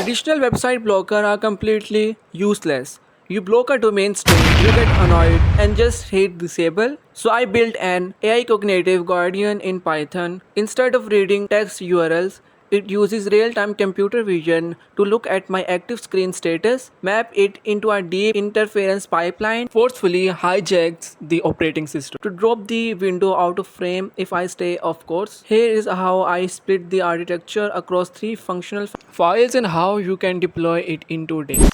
Traditional website blocker are completely useless. You block a domain string, you get annoyed and just hit disable. So I built an AI cognitive guardian in Python. Instead of reading text URLs, it uses real-time computer vision to look at my active screen status, map it into a deep interference pipeline, forcefully hijacks the operating system to drop the window out of frame if I stay off course. Here is how I split the architecture across three functional files and how you can deploy it in 2 days.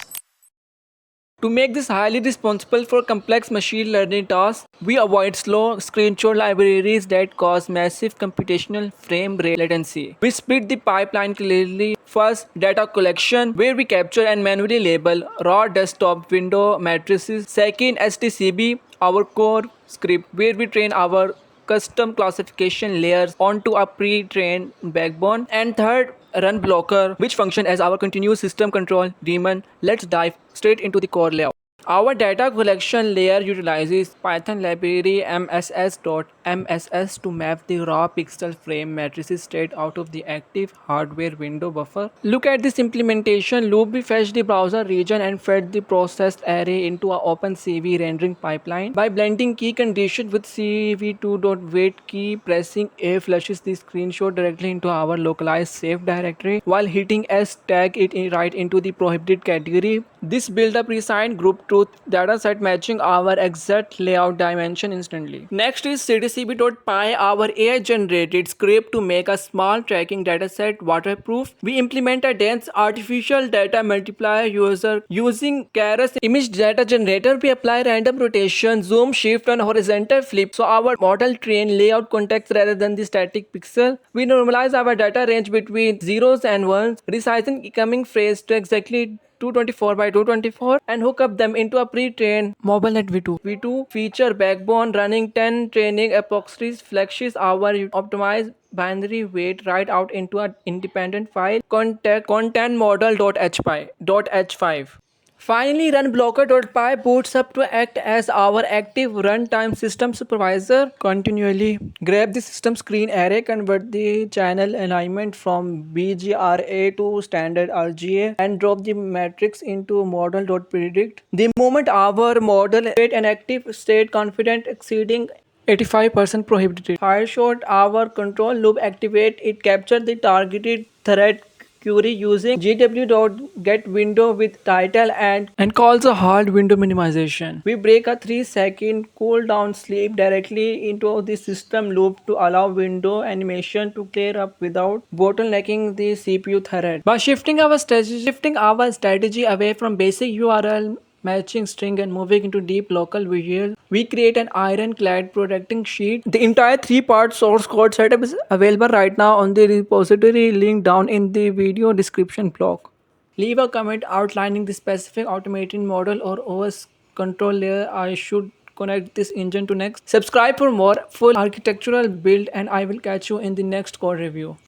To make this highly responsible for complex machine learning tasks, we avoid slow screenshot libraries that cause massive computational frame rate latency. We split the pipeline clearly. First, data collection, where we capture and manually label raw desktop window matrices. Second, STCB, our core script, where we train our custom classification layers onto a pre-trained backbone. And third, run blocker, which function as our continuous system control daemon. Let's dive straight into the core layout. Our data collection layer utilizes Python library mss.mss to map the raw pixel frame matrices straight out of the active hardware window buffer. Look at this implementation loop. We fetch the browser region and fed the processed array into a OpenCV rendering pipeline. By blending key condition with cv2.wait key, pressing A flushes the screenshot directly into our localized save directory, while hitting S tag it right into the prohibited category. This build a preassigned group truth dataset matching our exact layout dimension instantly. Next is cdcb.py, our AI generated script to make a small tracking dataset waterproof. We implement a dense artificial data multiplier user using Keras image data generator. We apply random rotation, zoom, shift, and horizontal flip so our model train layout context rather than the static pixel. We normalize our data range between zeros and ones, resizing incoming phrase to exactly 224 by 224 and hook up them into a pre-trained MobileNet V2. V2 feature backbone running 10 training epoxies flashes our optimized binary weight right out into an independent file content model.h5. Finally, run blocker.py boots up to act as our active runtime system supervisor. Continually grab the system screen array, convert the channel alignment from BGRA to standard RGA, and drop the matrix into model.predict. The moment our model create an active state confident exceeding 85% prohibited. Fire shot, our control loop activate it, capture the targeted thread query using gw.getWindow with title and calls a hard window minimization. We break a 3-second cooldown sleep directly into the system loop to allow window animation to clear up without bottlenecking the CPU thread. By shifting our strategy away from basic URL matching string and moving into deep local visual, we create an ironclad protecting sheet. The entire 3-part source code setup is available right now on the repository link down in the video description block. Leave a comment outlining the specific automated model or OS control layer I should connect this engine to next. Subscribe for more full architectural build and I will catch you in the next code review.